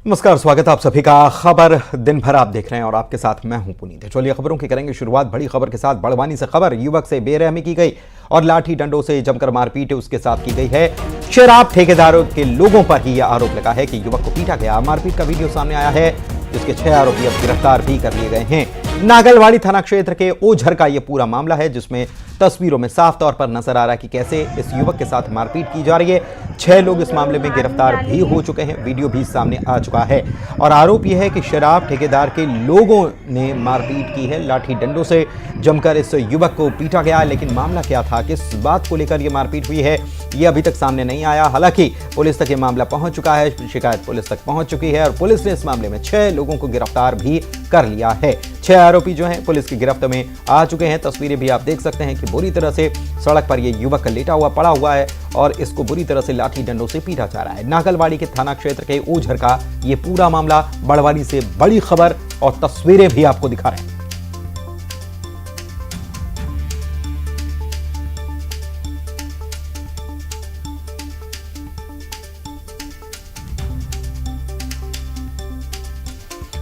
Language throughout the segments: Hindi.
नमस्कार, स्वागत है आप सभी का। खबर दिन भर आप देख रहे हैं और आपके साथ मैं हूं पुनीत। चलिए खबरों की करेंगे शुरुआत बड़ी खबर के साथ। बड़वानी से खबर, युवक से बेरहमी की गई और लाठी डंडों से जमकर मारपीट उसके साथ की गई है। शराब ठेकेदारों के लोगों पर ही यह आरोप लगा है कि युवक को पीटा गया। मारपीट का वीडियो सामने आया है जिसके 6 आरोपी अब गिरफ्तार भी कर लिए गए हैं। नागलवाड़ी थाना क्षेत्र के ओझर का यह पूरा मामला है जिसमें तस्वीरों में साफ तौर पर नजर आ रहा है कि कैसे इस युवक के साथ मारपीट की जा रही है। 6 लोग इस मामले में गिरफ्तार भी हो चुके हैं, वीडियो भी सामने आ चुका है और आरोप यह है कि शराब ठेकेदार के लोगों ने मारपीट की है। लाठी डंडों से जमकर इस युवक को पीटा गया, लेकिन मामला क्या था, किस बात को लेकर यह मारपीट हुई है, यह अभी तक सामने नहीं आया। हालांकि पुलिस तक यह मामला पहुंच चुका है, शिकायत पुलिस तक पहुंच चुकी है और पुलिस ने इस मामले में 6 लोगों को गिरफ्तार भी कर लिया है। 6 आरोपी जो हैं पुलिस की गिरफ्त में आ चुके हैं। तस्वीरें भी आप देख सकते हैं कि बुरी तरह से सड़क पर यह युवक लेटा हुआ पड़ा हुआ है और इसको बुरी तरह से लाठी डंडों से पीटा जा रहा है। नागलवाड़ी के थाना क्षेत्र के ओझर का यह पूरा मामला, बड़वानी से बड़ी खबर और तस्वीरें भी आपको दिखा रहे हैं।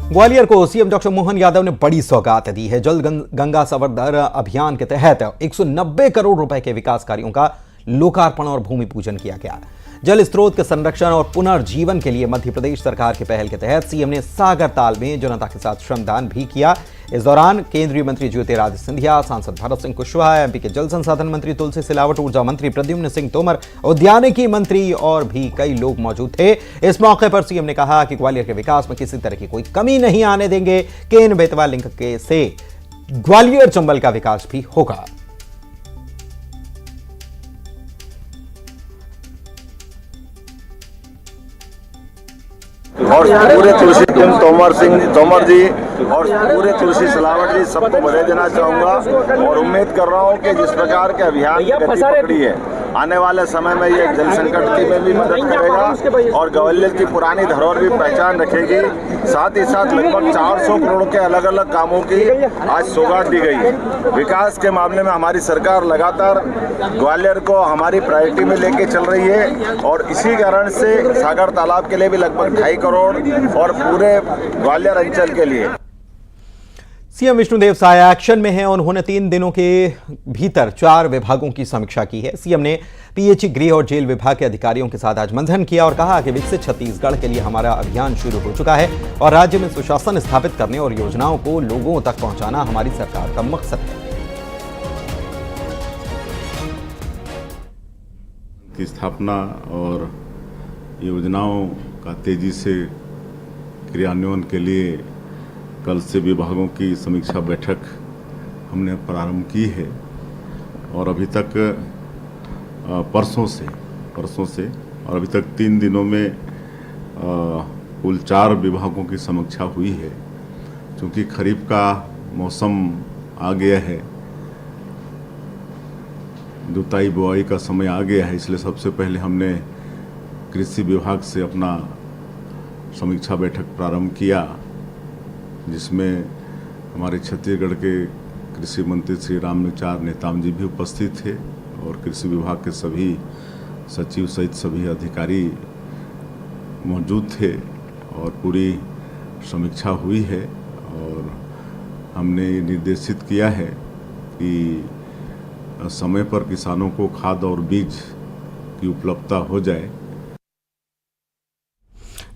ग्वालियर को सीएम डॉक्टर मोहन यादव ने बड़ी सौगात दी है। जल गंगा संवर्धन अभियान के तहत 190 करोड़ रुपए के विकास कार्यों का लोकार्पण और भूमि पूजन किया गया। जल स्रोत के संरक्षण और पुनर्जीवन के लिए मध्य प्रदेश सरकार के पहल के तहत सीएम ने सागर ताल में जनता के साथ श्रमदान भी किया। इस दौरान केंद्रीय मंत्री ज्योतिरादित्य सिंधिया, सांसद भरत सिंह कुशवाहा, एमपी के जल संसाधन मंत्री तुलसी सिलावट, ऊर्जा मंत्री प्रद्युम्न सिंह तोमर, उद्यानिकी मंत्री और भी कई लोग मौजूद थे। इस मौके पर सीएम ने कहा कि ग्वालियर के विकास में किसी तरह की कोई कमी नहीं आने देंगे। केन बेतवा लिंक के से ग्वालियर चंबल का विकास भी होगा। और पूरे तुलसी तोमर जी और पूरे तुलसी सिलावट जी सबको बधाई देना चाहूँगा और उम्मीद कर रहा हूँ कि जिस प्रकार के अभियान की गति पकड़ी है, आने वाले समय में ये जल संकट की में भी मदद करेगा और ग्वालियर की पुरानी धरोहर भी पहचान रखेगी। साथ ही साथ लगभग 400 करोड़ के अलग अलग कामों की आज सौगात दी गई है। विकास के मामले में हमारी सरकार लगातार ग्वालियर को हमारी प्रायोरिटी में लेके चल रही है और इसी कारण से सागर तालाब के लिए भी लगभग 2.5 करोड़ और पूरे ग्वालियर अंचल के लिए। सीएम विष्णुदेव साय एक्शन में हैं। उन्होंने 3 दिनों के भीतर 4 विभागों की समीक्षा की है। सीएम ने पीएचई, गृह और जेल विभाग के अधिकारियों के साथ आज मंथन किया और कहा कि विकसित छत्तीसगढ़ के लिए हमारा अभियान शुरू हो चुका है और राज्य में सुशासन स्थापित करने और योजनाओं को लोगों तक पहुंचाना हमारी सरकार का मकसद है। की स्थापना और योजनाओं का तेजी से क्रियान्वयन के लिए कल से विभागों की समीक्षा बैठक हमने प्रारंभ की है और अभी तक परसों से और अभी तक 3 दिनों में कुल 4 विभागों की समीक्षा हुई है। क्योंकि खरीफ का मौसम आ गया है, जुताई बुआई का समय आ गया है, इसलिए सबसे पहले हमने कृषि विभाग से अपना समीक्षा बैठक प्रारंभ किया, जिसमें हमारे छत्तीसगढ़ के कृषि मंत्री श्री रामविचार नेताम जी भी उपस्थित थे और कृषि विभाग के सभी सचिव सहित सभी अधिकारी मौजूद थे और पूरी समीक्षा हुई है और हमने निर्देशित किया है कि समय पर किसानों को खाद और बीज की उपलब्धता हो जाए।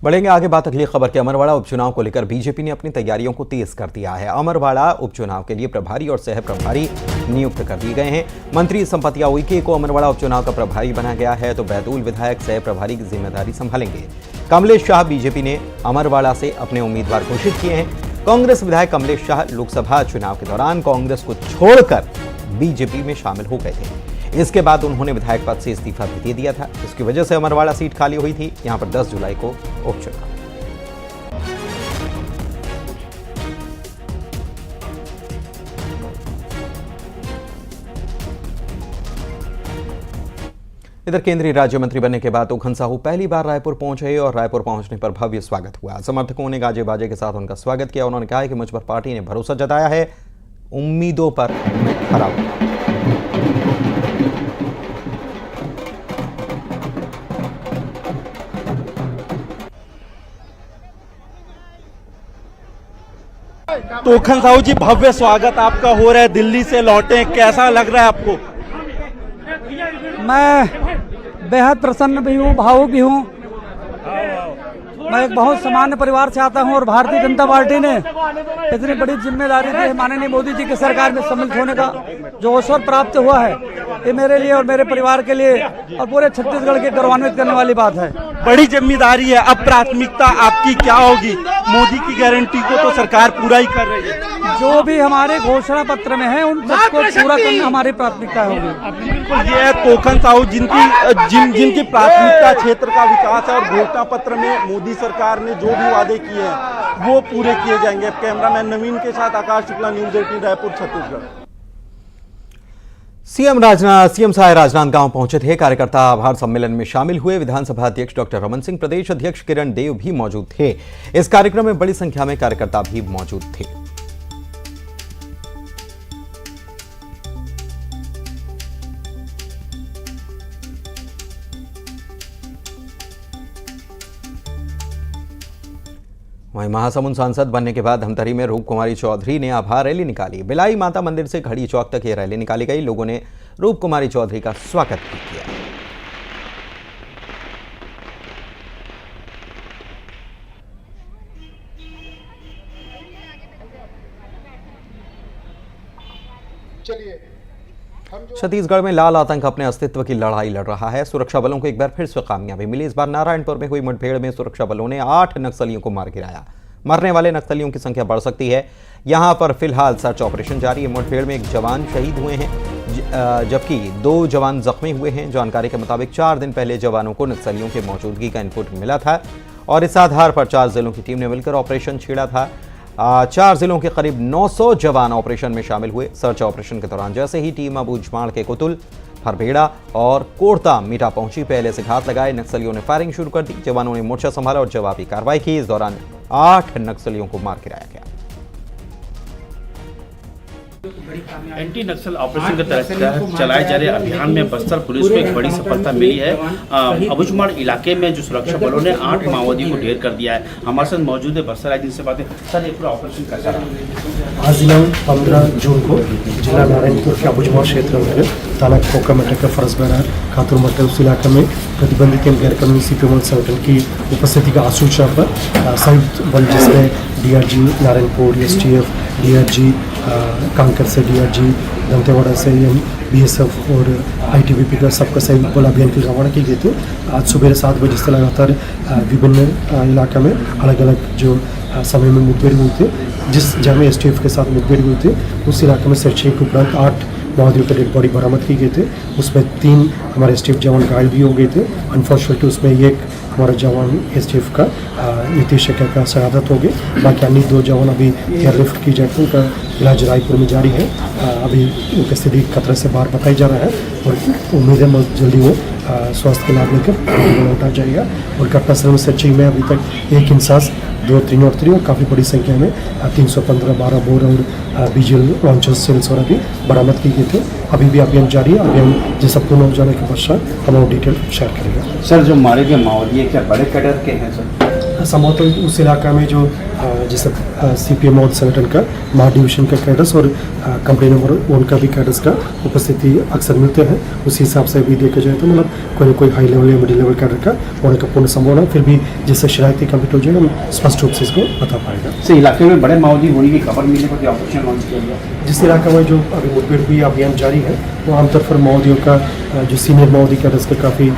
बढ़ेंगे आगे बात अगली खबर के। अमरवाड़ा उपचुनाव को लेकर बीजेपी ने अपनी तैयारियों को तेज कर दिया है। अमरवाड़ा उपचुनाव के लिए प्रभारी और सह प्रभारी नियुक्त कर दिए गए हैं। मंत्री संपतिया उइके को अमरवाड़ा उपचुनाव का प्रभारी बनाया गया है तो बैतूल विधायक सह प्रभारी की जिम्मेदारी संभालेंगे। कमलेश शाह बीजेपी ने अमरवाड़ा से अपने उम्मीदवार घोषित किए हैं। कांग्रेस विधायक कमलेश शाह लोकसभा चुनाव के दौरान कांग्रेस को छोड़कर बीजेपी में शामिल हो गए थे। इसके बाद उन्होंने विधायक पद से इस्तीफा भी दे दिया था। इसकी वजह से अमरवाड़ा सीट खाली हुई थी। यहां पर 10 जुलाई को उपचुनाव। इधर केंद्रीय राज्य मंत्री बनने के बाद उखन साहू पहली बार रायपुर पहुंचे और रायपुर पहुंचने पर भव्य स्वागत हुआ। समर्थकों ने गाजे बाजे के साथ उनका स्वागत किया। उन्होंने कहा कि मुझ पर पार्टी ने भरोसा जताया है, उम्मीदों पर मैं खरा हूं। तोखन साहू जी, भव्य स्वागत आपका हो रहा है, दिल्ली से लौटे, कैसा लग रहा है आपको? मैं बेहद प्रसन्न भी हूँ, भावुक भी हूँ। मैं एक बहुत सामान्य परिवार से आता हूँ और भारतीय जनता पार्टी ने इतनी बड़ी जिम्मेदारी दी है, माननीय मोदी जी की सरकार में सम्मिलित होने का जो अवसर प्राप्त हुआ है, ये मेरे लिए और मेरे परिवार के लिए और पूरे छत्तीसगढ़ के गौरवान्वित करने वाली बात है। बड़ी जिम्मेदारी है, अब प्राथमिकता आपकी क्या होगी? मोदी की गारंटी को तो सरकार पूरा ही कर रही है, जो भी हमारे घोषणा पत्र में है उन सबको पूरा करना हमारी प्राथमिकता होगी। ये है तोखन साहू जिनकी प्राथमिकता क्षेत्र का विकास है और घोषणा पत्र में मोदी सरकार ने जो भी वादे किए हैं वो पूरे किए जाएंगे। कैमरामैन नवीन के साथ आकाश शुक्ला, न्यूज़ 18 रायपुर, छत्तीसगढ़। सीएम साय राजनांदगांव पहुंचे थे। कार्यकर्ता आभार सम्मेलन में शामिल हुए। विधानसभा अध्यक्ष डॉक्टर रमन सिंह, प्रदेश अध्यक्ष किरण देव भी मौजूद थे। इस कार्यक्रम में बड़ी संख्या में कार्यकर्ता भी मौजूद थे। वहीं महासमुंद सांसद बनने के बाद धमतरी में रूप कुमारी चौधरी ने आभार रैली निकाली। बिलाई माता मंदिर से घड़ी चौक तक ये रैली निकाली गई। लोगों ने रूप कुमारी चौधरी का स्वागत भी किया। छत्तीसगढ़ में लाल आतंक अपने अस्तित्व की लड़ाई लड़ रहा है। सुरक्षा बलों को एक बार फिर से कामयाबी मिली। इस बार नारायणपुर में हुई मुठभेड़ में सुरक्षा बलों ने 8 नक्सलियों को मार गिराया। मरने वाले नक्सलियों की संख्या बढ़ सकती है। यहां पर फिलहाल सर्च ऑपरेशन जारी है। मुठभेड़ में 1 जवान शहीद हुए हैं जबकि 2 जवान जख्मी हुए हैं। जानकारी के मुताबिक 4 दिन पहले जवानों को नक्सलियों की मौजूदगी का इनपुट मिला था और इस आधार पर 4 जिलों की टीम ने मिलकर ऑपरेशन छेड़ा था। 4 जिलों के करीब 900 जवान ऑपरेशन में शामिल हुए। सर्च ऑपरेशन के दौरान जैसे ही टीम अबूझमाड़ के कुतुल, फरबेड़ा और कोड़ता मीठा पहुंची, पहले से घात लगाए नक्सलियों ने फायरिंग शुरू कर दी। जवानों ने मोर्चा संभाला और जवाबी कार्रवाई की। इस दौरान 8 नक्सलियों को मार गिराया गया। एंटी नक्सल ऑपरेशन के तहत चलाए जा रहे अभियान में बस्तर पुलिस को एक बड़ी सफलता मिली है। अबूझमाड़ इलाके में जो सुरक्षा बलों ने 8 माओवादियों को ढेर कर दिया है। हमारे साथ मौजूद है बस्तर राज से बातें। सर, ये पूरा ऑपरेशन कैसा रहा? आज दिनांक 15 जून को जिला नारायणपुर के अबूझमाड़ क्षेत्र में थाना कोकामेटा के फरसबरार खातुरमठ उस इलाके में प्रतिबंधित एवं गैरकानूनी सीपीएम संगठन की उपस्थिति का आसूचना पर संयुक्त बल जिसमें DRG Narayanpur, STF, DRG conquer से डीआरजी, दंतेवाड़ा से बीएसएफ और आईटीबीपी का सबका संयुक्त बल अभियान की रवाना की गई थी। आज सुबह 7 बजे से लगातार विभिन्न इलाके में अलग अलग जो समय में मुठभेड़ हुई थी। जिस जगह में एसटीएफ के साथ मुठभेड़ हुई थी उस इलाके में सर्चिंग के उपरांत 8 माओवादियों के डेड बॉडी बरामद की गए थे। उसमें 3 हमारे एसटीएफ जवान घायल भी हो गए थे। अनफॉर्चुनेटली उसमें एक हमारा जवान एसटीएफ का नीतीश का शहादत हो गई। बाकी अन्य 2 जवान अभी एयरलिफ्ट की जाकर उनका इलाज रायपुर में जारी है। अभी उनकी स्थिति खतरे से बाहर बताई जा रहा है और उम्मीद है जल्दी वो स्वास्थ्य के लाभ लेकर लौटा जाएगा। और घटनास्थल में सर्चिंग में अभी तक 1 इंसास, 2 3 और काफ़ी बड़ी संख्या में 315 12 बोर और बीजल लॉन्चर्स सेल्स और अभी बरामद की गई थे। अभी भी अभियान जारी है। अभियान जैसा पूर्ण हो जाने के पश्चात हम डिटेल शेयर करेंगे। सर, जो मारे गए माओवादी है क्या बड़े कैडर के हैं सर? संभवतः उस इलाका में जो जैसे सीपीएम और संगठन का महा डिवीजन का कैडर्स और कंपनी नंबर 1 का भी कैडर्स का उपस्थिति अक्सर मिलते हैं। उस हिसाब से भी देखा जाए तो मतलब कोई हाई लेवल या मिडिल लेवल कैडर का होने का पूर्ण संभावना, फिर भी जैसे शरारती कंप्लीट हो जाएगा हम स्पष्ट रूप से इसको बता पाएगा। सर, इलाके में बड़े माओवादी होने की खबर मिलने पर ऑपरेशन लॉन्च किया गया। जिस इलाके में जो अभी मुठभेड़ हुई अभियान जारी है वो आमतौर पर माओवादियों का जो सीनियर माओवादी कैडर्स का काफ़ी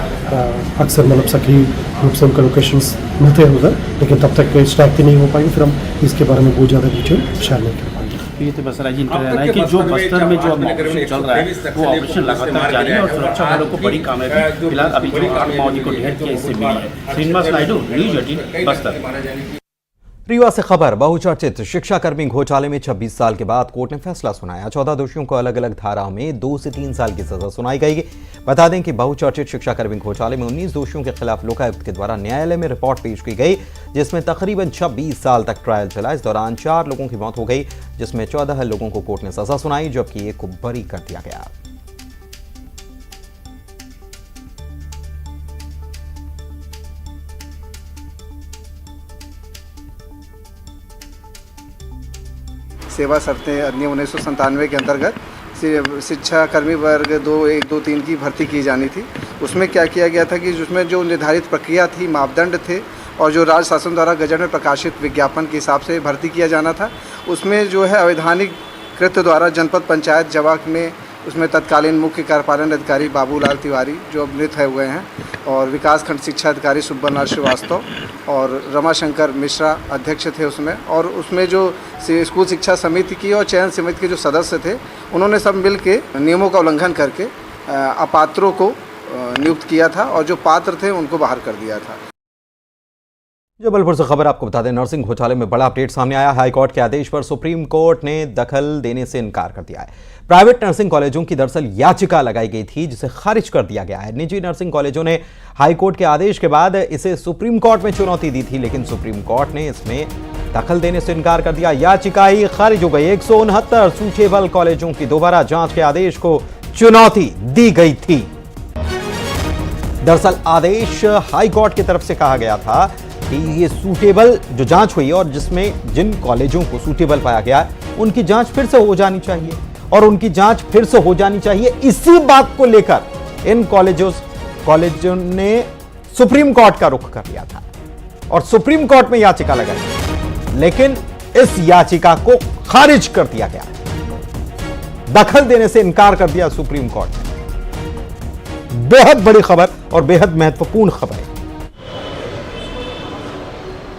अक्सर मतलब सक्रिय रूप से उनका लोकेशंस मिलते हैं उधर, लेकिन तब तक स्ट्राइक नहीं हो पाएंगे। फिर हम इसके बारे में बहुत ज़्यादा डिटेल शेयर नहीं कर पाएंगे। ये तो बसरा जी इनका कहना है कि जो बस्तर में जो ऑपरेशन चल रहा है वो ऑपरेशन लगातार जारी है और सुरक्षा बलों को बड़ी कामयाबी फिलहाल अभी जो 8 माओवादी को ढेर किया इससे मिली है। श्रीनिवास नायडू, न्यूज़ 18 बस्तर। रीवा से खबर। बहुचर्चित शिक्षाकर्मी घोटाले में 26 साल के बाद कोर्ट ने फैसला सुनाया। 14 दोषियों को अलग अलग धाराओं में 2 से 3 साल की सजा सुनाई गई। बता दें कि बहुचर्चित शिक्षाकर्मी घोटाले में 19 दोषियों के खिलाफ लोकायुक्त के द्वारा न्यायालय में रिपोर्ट पेश की गई, जिसमें तकरीबन 26 साल तक ट्रायल चला। इस दौरान 4 लोगों की मौत हो गई, जिसमें 14 लोगों को कोर्ट ने सजा सुनाई, जबकि 1 को बरी कर दिया गया। सेवा शर्तें अधिनियम 1997 के अंतर्गत शिक्षा कर्मी वर्ग 2-1-2-3 की भर्ती की जानी थी। उसमें क्या किया गया था कि उसमें जो निर्धारित प्रक्रिया थी, मापदंड थे और जो राज्य शासन द्वारा गजट में प्रकाशित विज्ञापन के हिसाब से भर्ती किया जाना था, उसमें जो है अवैधानिक कृत्य द्वारा जनपद पंचायत जवाक में उसमें तत्कालीन मुख्य कार्यपालन अधिकारी बाबूलाल तिवारी जो अब मृत हुए हैं और विकासखंड शिक्षा अधिकारी सुब्बलनाथ श्रीवास्तव और रमाशंकर मिश्रा अध्यक्ष थे उसमें। और उसमें जो स्कूल शिक्षा समिति की और चयन समिति के जो सदस्य थे, उन्होंने सब मिल के नियमों का उल्लंघन करके अपात्रों को नियुक्त किया था और जो पात्र थे उनको बाहर कर दिया था। जबलपुर से खबर आपको बता दें, नर्सिंग घोटाले में बड़ा अपडेट सामने आया। हाईकोर्ट के आदेश पर सुप्रीम कोर्ट ने दखल देने से इनकार कर दिया है। प्राइवेट नर्सिंग कॉलेजों की दरअसल याचिका लगाई गई थी जिसे खारिज कर दिया गया है। निजी नर्सिंग कॉलेजों ने हाईकोर्ट के आदेश के बाद इसे सुप्रीम कोर्ट में चुनौती दी थी, लेकिन सुप्रीम कोर्ट ने इसमें दखल देने से इनकार कर दिया। याचिका ही खारिज हो गई। 169 सूटेबल कॉलेजों की दोबारा जांच के आदेश को चुनौती दी गई थी। दरअसल आदेश हाईकोर्ट की तरफ से कहा गया था कि ये सूटेबल जो जांच हुई और जिसमें जिन कॉलेजों को सूटेबल पाया गया उनकी जांच फिर से हो जानी चाहिए और उनकी जांच फिर से हो जानी चाहिए। इसी बात को लेकर इन कॉलेजों ने सुप्रीम कोर्ट का रुख कर लिया था और सुप्रीम कोर्ट में याचिका लगाई, लेकिन इस याचिका को खारिज कर दिया गया। दखल देने से इनकार कर दिया सुप्रीम कोर्ट ने। बेहद बड़ी खबर और बेहद महत्वपूर्ण खबर है।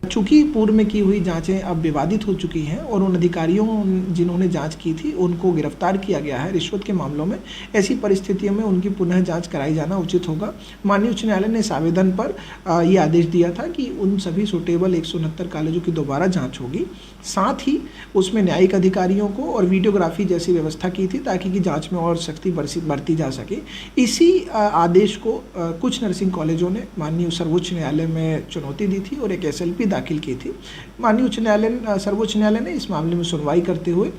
चूंकि पूर्व में की हुई जांचें अब विवादित हो चुकी हैं और उन अधिकारियों जिन्होंने जांच की थी उनको गिरफ्तार किया गया है रिश्वत के मामलों में, ऐसी परिस्थितियों में उनकी पुनः जांच कराई जाना उचित होगा। माननीय उच्च न्यायालय ने इस आवेदन पर ये आदेश दिया था कि उन सभी सूटेबल 169 कॉलेजों की दोबारा जांच होगी। साथ ही उसमें न्यायिक अधिकारियों को और वीडियोग्राफी जैसी व्यवस्था की थी ताकि कि जाँच में और सख्ती बरती जा सके। इसी आदेश को कुछ नर्सिंग कॉलेजों ने माननीय सर्वोच्च न्यायालय में चुनौती दी थी और एक SLP दाखिल की थी। माननीय सर्वोच्च न्यायालय ने इस मामले में सुनवाई करते हुए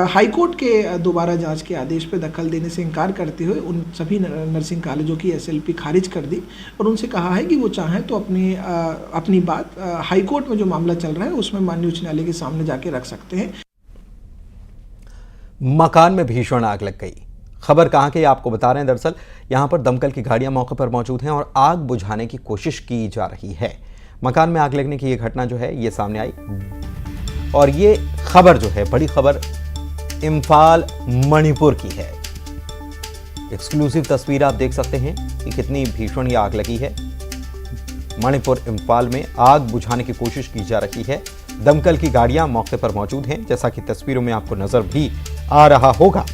हाईकोर्ट के दोबारा जांच के आदेश पर दखल देने से इनकार करते हुए उन सभी नर्सिंग कॉलेजों की SLP खारिज कर दी और उनसे कहा है कि वो चाहें तो अपनी बात हाईकोर्ट में जो मामला चल रहा है उसमें माननीय उच्च न्यायालय के सामने जाके रख सकते हैं। मकान में भीषण आग लग गई। खबर कहां की आपको बता रहे हैं। दरअसल यहां पर दमकल की गाड़ियां मौके पर मौजूद हैं और आग बुझाने की कोशिश की जा रही है। मकान में आग लगने की ये घटना जो है ये सामने आई और ये खबर जो है बड़ी खबर इम्फाल मणिपुर की है। एक्सक्लूसिव तस्वीर आप देख सकते हैं कि कितनी भीषण ये आग लगी है। मणिपुर इम्फाल में आग बुझाने की कोशिश की जा रही है। दमकल की गाड़ियां मौके पर मौजूद हैं, जैसा कि तस्वीरों में आपको नजर भी आ रहा होगा।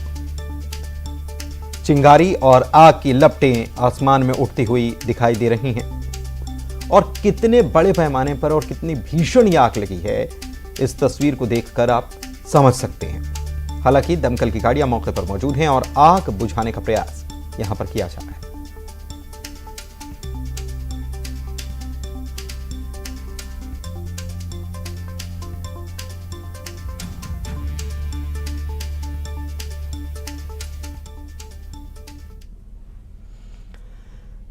चिंगारी और आग की लपटें आसमान में उठती हुई दिखाई दे रही हैं और कितने बड़े पैमाने पर और कितनी भीषण ये आग लगी है इस तस्वीर को देखकर आप समझ सकते हैं। हालांकि दमकल की गाड़ियां मौके पर मौजूद हैं और आग बुझाने का प्रयास यहां पर किया जा रहा है।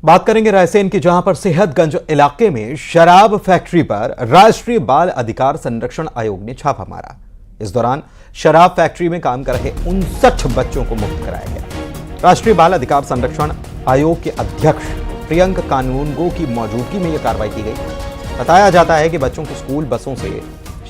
बात करेंगे रायसेन की, जहां पर सेहतगंज इलाके में शराब फैक्ट्री पर राष्ट्रीय बाल अधिकार संरक्षण आयोग ने छापा मारा। इस दौरान शराब फैक्ट्री में काम कर रहे 59 बच्चों को मुक्त कराया गया। राष्ट्रीय बाल अधिकार संरक्षण आयोग के अध्यक्ष प्रियंक कानूनगो की मौजूदगी में यह कार्रवाई की गई। बताया जाता है कि बच्चों को स्कूल बसों से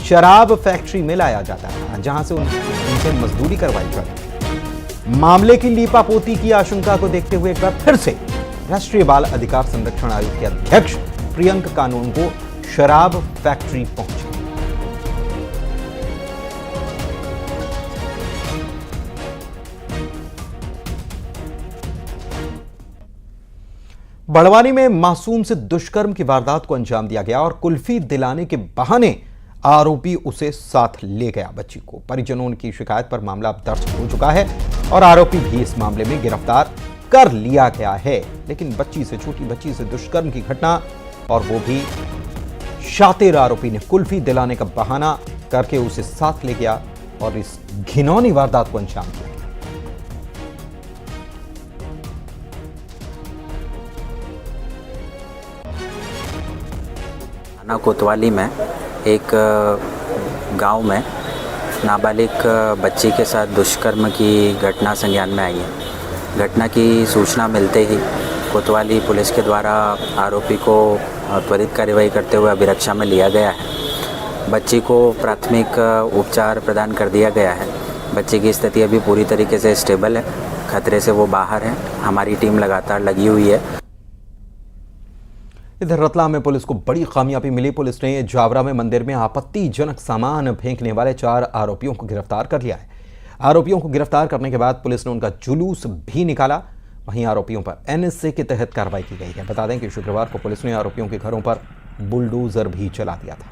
शराब फैक्ट्री में लाया जाता है, जहां से उनसे मजदूरी करवाई जाती। मामले की लीपापोती की आशंका को देखते हुए एक बार फिर से राष्ट्रीय बाल अधिकार संरक्षण आयोग के अध्यक्ष प्रियंक कानूनगो शराब फैक्ट्री पहुंचे। बड़वानी में मासूम से दुष्कर्म की वारदात को अंजाम दिया गया और कुल्फी दिलाने के बहाने आरोपी उसे साथ ले गया। बच्ची को परिजनों की शिकायत पर मामला दर्ज हो चुका है और आरोपी भी इस मामले में गिरफ्तार कर लिया गया है। लेकिन छोटी बच्ची से दुष्कर्म की घटना और वो भी शातिर आरोपी ने कुल्फी दिलाने का बहाना करके उसे साथ ले गया और इस घिनौनी वारदात को अंजाम दिया। थाना कोतवाली में एक गांव में नाबालिग बच्ची के साथ दुष्कर्म की घटना संज्ञान में आई है। घटना की सूचना मिलते ही कोतवाली पुलिस के द्वारा आरोपी को त्वरित कार्रवाई करते हुए अभिरक्षा में लिया गया है। बच्ची को प्राथमिक उपचार प्रदान कर दिया गया है। बच्ची की स्थिति अभी पूरी तरीके से स्टेबल है, खतरे से वो बाहर है। हमारी टीम लगातार लगी हुई है। इधर रतलाम में पुलिस को बड़ी कामयाबी मिली। पुलिस ने जावरा में मंदिर में आपत्तिजनक सामान फेंकने वाले 4 आरोपियों को गिरफ्तार कर लिया है। आरोपियों को गिरफ्तार करने के बाद पुलिस ने उनका जुलूस भी निकाला। वहीं आरोपियों पर एनएसए के तहत कार्रवाई की गई है। बता दें कि शुक्रवार को पुलिस ने आरोपियों के घरों पर बुलडोजर भी चला दिया था।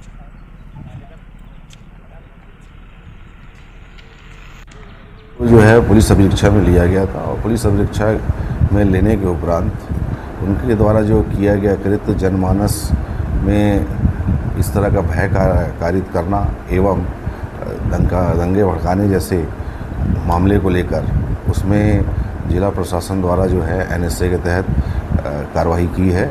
जो है पुलिस अभिरक्षा में लिया गया था और पुलिस अभिरक्षा में लेने के उपरांत उनके द्वारा जो किया गया कृत्य जनमानस में इस तरह का भय कारित करना एवं दंगे भड़काने जैसे मामले को लेकर उसमें जिला प्रशासन द्वारा जो है एनएसए के तहत कार्रवाई की है।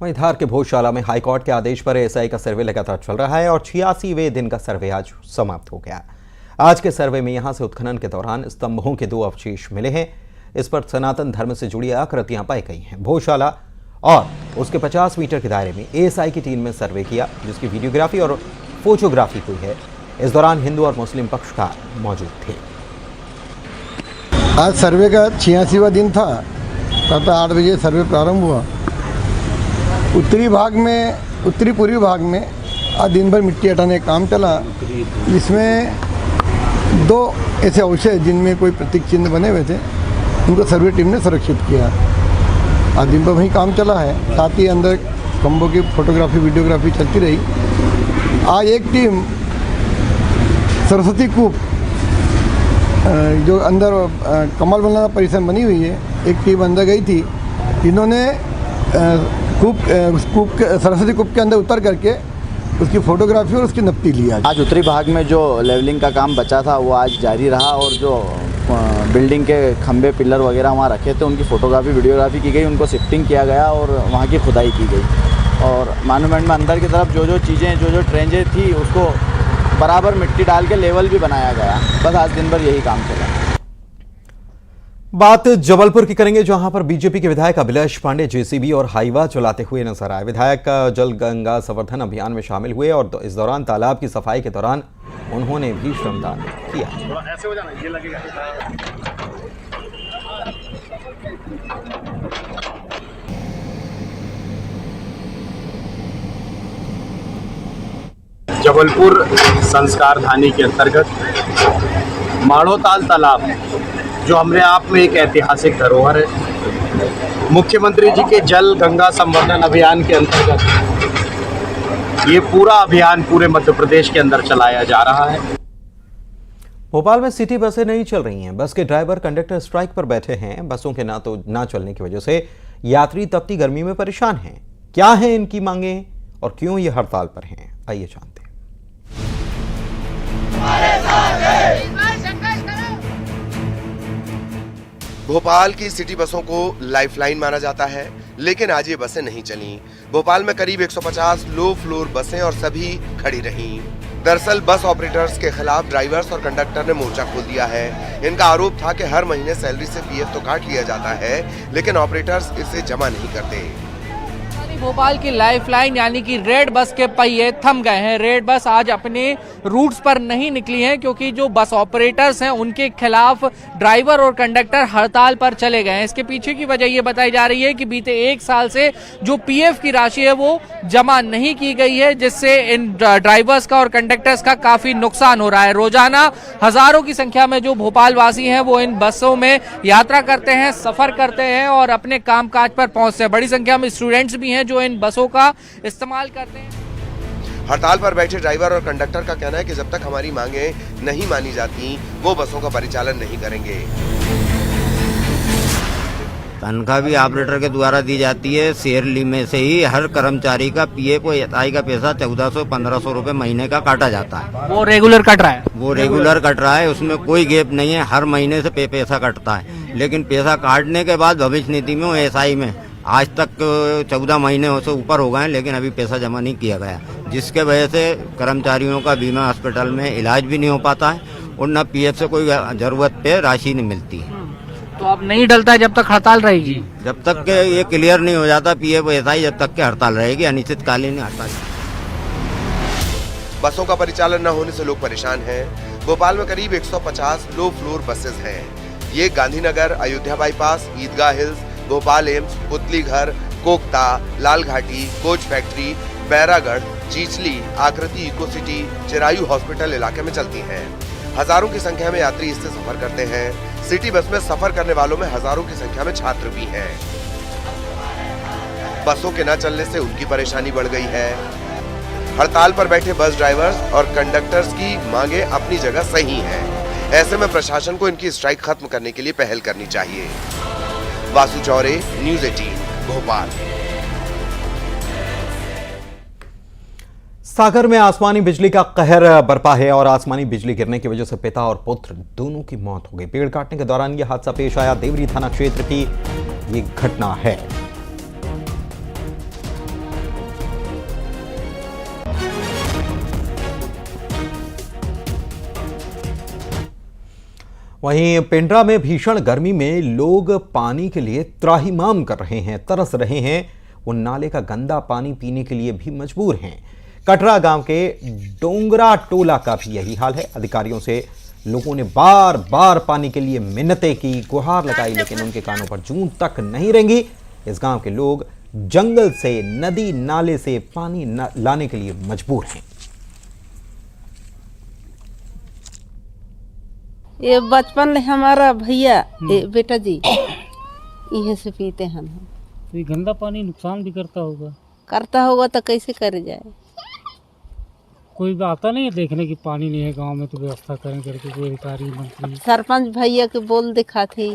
वहीं धार के भोजशाला में हाईकोर्ट के आदेश पर एएसआई का सर्वे लगातार चल रहा है और 86वें दिन का सर्वे आज समाप्त हो गया। आज के सर्वे में यहां से उत्खनन के दौरान स्तंभों के 2 अवशेष मिले हैं। इस पर सनातन धर्म से जुड़ी आकृतियां पाई गई हैं। भोजशाला और उसके 50 मीटर के दायरे में एएसआई की टीम ने सर्वे किया, जिसकी वीडियोग्राफी और फोटोग्राफी हुई है। इस दौरान हिंदू और मुस्लिम पक्षकार मौजूद थे। आज सर्वे का 86वां दिन था। प्रातः 8 बजे सर्वे प्रारंभ हुआ। उत्तरी पूर्वी भाग में आज दिन भर मिट्टी हटाने का काम चला। इसमें 2 ऐसे अवशेष जिनमें कोई प्रतीक चिन्ह बने हुए थे, उनको सर्वे टीम ने सुरक्षित किया। आज दिन भर वहीं काम चला है। साथ ही अंदर खंभों की फोटोग्राफी वीडियोग्राफी चलती रही। आज एक टीम सरस्वती कूप जो अंदर कमल बना परिसर बनी हुई है, एक टीम अंदर गई थी। इन्होंने सरस्वती कूप के अंदर उतर करके उसकी फोटोग्राफी और उसकी नपटी लिया। आज उत्तरी भाग में जो लेवलिंग का काम बचा था वो आज जारी रहा और जो बिल्डिंग के खंबे पिलर वगैरह वहाँ रखे थे उनकी फोटोग्राफी वीडियोग्राफी की गई, उनको शिफ्टिंग किया गया और वहाँ की खुदाई की गई। और मॉन्यूमेंट में अंदर की तरफ जो चीज़ें जो ट्रेंजें थी उसको बराबर मिट्टी डाल के लेवल भी बनाया गया। बस आज दिन भर यही काम चला। बात जबलपुर की करेंगे, जहां पर बीजेपी के विधायक अभिलाष पांडे जेसीबी और हाईवा चलाते हुए नजर आए। विधायक जल गंगा संवर्धन अभियान में शामिल हुए और इस दौरान तालाब की सफाई के दौरान उन्होंने भी श्रमदान किया। जबलपुर संस्कार धानी के अंतर्गत माड़ोताल तालाब जो हमने आप में एक ऐतिहासिक धरोहर है। मुख्यमंत्री जी के जल गंगा संवर्धन अभियान के अंतर्गत ये पूरा अभियान पूरे मध्य प्रदेश के अंदर चलाया जा रहा है। भोपाल में सिटी बसें नहीं चल रही हैं। बस के ड्राइवर कंडक्टर स्ट्राइक पर बैठे हैं। बसों के ना चलने की वजह से यात्री तपती गर्मी में परेशान हैं। क्या है इनकी मांगे और क्यों ये हड़ताल पर हैं, आइए जानते हैं। भोपाल की सिटी बसों को लाइफलाइन माना जाता है, लेकिन आज ये बसें नहीं चलीं। भोपाल में करीब 150 लो फ्लोर बसें और सभी खड़ी रहीं। दरअसल बस ऑपरेटर्स के खिलाफ ड्राइवर्स और कंडक्टर ने मोर्चा खोल दिया है। इनका आरोप था कि हर महीने सैलरी से पीएफ तो काट लिया जाता है, लेकिन ऑपरेटर्स इसे जमा नहीं करते। भोपाल की लाइफलाइन यानी कि रेड बस के पहिए थम गए हैं। रेड बस आज अपने रूट्स पर नहीं निकली हैं क्योंकि जो बस ऑपरेटर्स हैं उनके खिलाफ ड्राइवर और कंडक्टर हड़ताल पर चले गए हैं। इसके पीछे की वजह ये बताई जा रही है कि बीते 1 साल से जो पीएफ की राशि है वो जमा नहीं की गई है, जिससे इन ड्राइवर्स का और कंडक्टर्स का काफी नुकसान हो रहा है। रोजाना हजारों की संख्या में जो भोपाल वासी हैं वो इन बसों में यात्रा करते हैं, सफर करते हैं और अपने कामकाज पर पहुंचते हैं। बड़ी संख्या में स्टूडेंट्स भी हैं जो इन बसों का इस्तेमाल करते हैं। हड़ताल पर बैठे ड्राइवर और कंडक्टर का कहना है कि जब तक हमारी मांगे नहीं मानी जाती वो बसों का परिचालन नहीं करेंगे। तनख्वाह भी ऑपरेटर के द्वारा दी जाती है। शेयरली में से ही हर कर्मचारी का पीएफ और एसआई का पैसा 1400-1500 रुपए महीने का काटा जाता है। वो रेगुलर कट रहा है? वो रेगुलर कट रहा है, उसमें कोई गैप नहीं है। हर महीने से पैसा कटता है, लेकिन पैसा काटने के बाद भविष्य निधि में एसआई में आज तक 14 महीने से ऊपर हो गए हैं, लेकिन अभी पैसा जमा नहीं किया गया, जिसके वजह से कर्मचारियों का बीमा अस्पताल में इलाज भी नहीं हो पाता है और न पीएफ से कोई ज़रूरत पे राशि नहीं मिलती है। तो अब नहीं डलता है जब तक हड़ताल रहेगी? जब तक के ये क्लियर नहीं हो जाता पीएफ एसआई, जब तक के हड़ताल रहेगी, अनिश्चितकालीन हड़ताल। बसों का परिचालन न होने से लोग परेशान हैं। भोपाल में करीब 150 लो फ्लोर बसेस हैं। ये गांधीनगर, अयोध्या बाईपास, ईदगाह हिल्स, भोपाल एम्स, पुतली घर, कोकता, लाल घाटी, कोच फैक्ट्री, बैरागढ़, चीचली, आकृति इको सिटी, चिरायू हॉस्पिटल इलाके में चलती हैं। हजारों की संख्या में यात्री इससे सफर करते हैं। सिटी बस में सफर करने वालों में हजारों की संख्या में छात्र भी हैं। बसों के न चलने से उनकी परेशानी बढ़ गई है। हड़ताल पर बैठे बस ड्राइवर्स और कंडक्टर्स की मांगे अपनी जगह सही हैं। ऐसे में प्रशासन को इनकी स्ट्राइक खत्म करने के लिए पहल करनी चाहिए। वासु चौरे, न्यूज़ 18, भोपाल। सागर में आसमानी बिजली का कहर बरपा है और आसमानी बिजली गिरने की वजह से पिता और पुत्र दोनों की मौत हो गई। पेड़ काटने के दौरान यह हादसा पेश आया। देवरी थाना क्षेत्र की ये घटना है। वहीं पेंड्रा में भीषण गर्मी में लोग पानी के लिए त्राहिमाम कर रहे हैं, तरस रहे हैं। वो नाले का गंदा पानी पीने के लिए भी मजबूर हैं। कटरा गांव के डोंगरा टोला का भी यही हाल है। अधिकारियों से लोगों ने बार बार पानी के लिए मिन्नतें की, गुहार लगाई, लेकिन उनके कानों पर जूं तक नहीं रेंगी। इस गांव के लोग जंगल से, नदी नाले से पानी लाने के लिए मजबूर हैं। ये बचपन में हमारा भैया बेटा जी इहे से पीते हैं हम। तो ये गंदा पानी नुकसान भी करता होगा तो कैसे करे जाए? कोई आता नहीं है देखने की पानी नहीं है गांव में तो व्यवस्था करें करके, कोई अधिकारी मंत्री सरपंच भैया के बोल दिखा थी,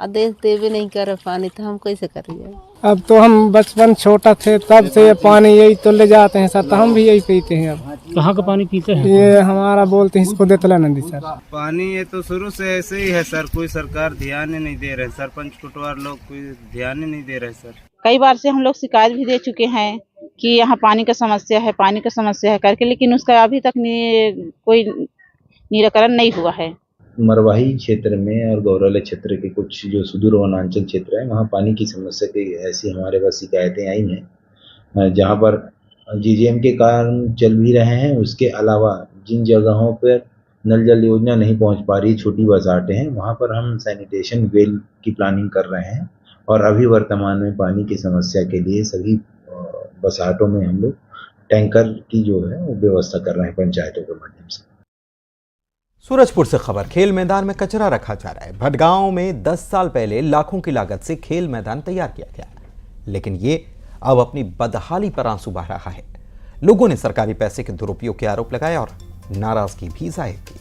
आदेश देवे नहीं करे पानी, तो हम कैसे करे जाए? अब तो हम बचपन छोटा थे तब से ये पानी यही तो ले जाते हैं सर, तो हम भी यही पीते हैं। अब कहाँ का पानी पीते हैं? ये हमारा बोलते हैं इसको देतला नदी सर। पानी ये तो शुरू से ऐसे ही है सर, कोई सरकार ध्यान ही नहीं दे रहे, सरपंच कुटवार लोग कोई ध्यान ही नहीं दे रहे सर। कई बार से हम लोग शिकायत भी दे चुके हैं कि यहाँ पानी का समस्या है, पानी का समस्या है करके, लेकिन उसका अभी तक कोई निराकरण नहीं हुआ है। मरवाही क्षेत्र में और गौरले क्षेत्र के कुछ जो सुदूर वनांचल क्षेत्र है, वहाँ पानी की समस्या की ऐसी हमारे पास शिकायतें आई हैं, जहाँ पर जीजेएम के कारण चल भी रहे हैं। उसके अलावा जिन जगहों पर नल जल योजना नहीं पहुँच पा रही, छोटी बसाहटें हैं, वहाँ पर हम सैनिटेशन वेल की प्लानिंग कर रहे हैं। और अभी वर्तमान में पानी की समस्या के लिए सभी बसाहटों में हम लोग टैंकर की जो है वो व्यवस्था कर रहे हैं पंचायतों के माध्यम से। सूरजपुर से खबर, खेल मैदान में कचरा रखा जा रहा है। भटगांव में 10 साल पहले लाखों की लागत से खेल मैदान तैयार किया गया, लेकिन ये अब अपनी बदहाली पर आंसू बहा रहा है। लोगों ने सरकारी पैसे के दुरुपयोग के आरोप लगाए और नाराजगी भी जाहिर की।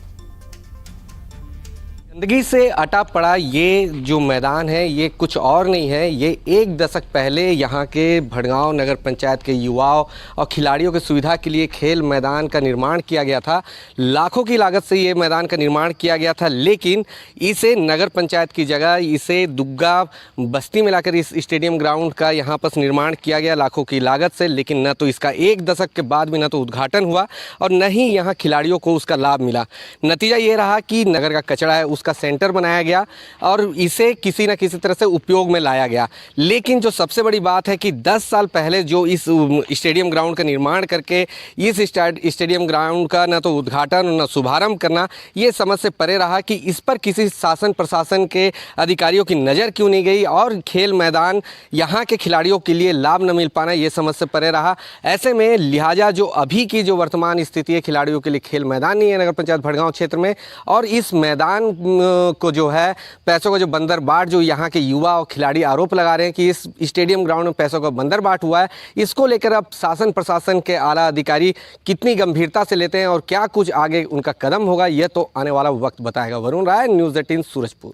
गंदगी से अटा पड़ा ये जो मैदान है ये कुछ और नहीं है, ये 1 दशक पहले यहाँ के भटगांव नगर पंचायत के युवाओं और खिलाड़ियों की सुविधा के लिए खेल मैदान का निर्माण किया गया था। लाखों की लागत से ये मैदान का निर्माण किया गया था, लेकिन इसे नगर पंचायत की जगह इसे दुग्गा बस्ती में लाकर इस स्टेडियम ग्राउंड का यहाँ पर निर्माण किया गया लाखों की लागत से। लेकिन न तो इसका 1 दशक के बाद भी न तो उद्घाटन हुआ और न ही यहाँ खिलाड़ियों को उसका लाभ मिला। नतीजा ये रहा कि नगर का कचरा है का सेंटर बनाया गया और इसे किसी न किसी तरह से उपयोग में लाया गया। लेकिन जो सबसे बड़ी बात है कि 10 साल पहले जो इस स्टेडियम ग्राउंड का निर्माण करके इस स्टेडियम ग्राउंड का न तो उद्घाटन न शुभारंभ करना, ये समझ से परे रहा कि इस पर किसी शासन प्रशासन के अधिकारियों की नज़र क्यों नहीं गई और खेल मैदान यहाँ के खिलाड़ियों के लिए लाभ न मिल पाना, ये समझ से परे रहा। ऐसे में लिहाजा जो अभी की जो वर्तमान स्थिति है, खिलाड़ियों के लिए खेल मैदान नहीं है नगर पंचायत भटगांव क्षेत्र में, और इस मैदान को जो है पैसों का जो बंदरबाट जो यहाँ के युवा और खिलाड़ी आरोप लगा रहे हैं कि इस स्टेडियम ग्राउंड में पैसों का बंदरबाट हुआ है, इसको लेकर अब शासन प्रशासन के आला अधिकारी कितनी गंभीरता से लेते हैं और क्या कुछ आगे उनका कदम होगा, यह तो आने वाला वक्त बताएगा। वरुण राय, न्यूज़ 18 सूरजपुर।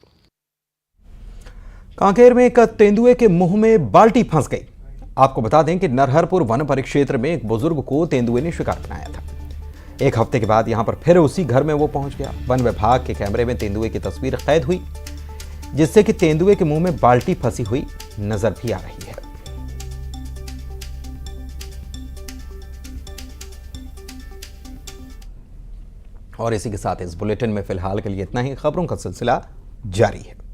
कांकेर में एक तेंदुए के मुंह में बाल्टी फंस गई। आपको बता दें कि नरहरपुर वन परिक्षेत्र में एक बुजुर्ग को तेंदुए ने शिकार बनाया था। 1 हफ्ते के बाद यहां पर फिर उसी घर में वो पहुंच गया। वन विभाग के कैमरे में तेंदुए की तस्वीर कैद हुई, जिससे कि तेंदुए के मुंह में बाल्टी फंसी हुई नजर भी आ रही है। और इसी के साथ इस बुलेटिन में फिलहाल के लिए इतना ही। खबरों का सिलसिला जारी है।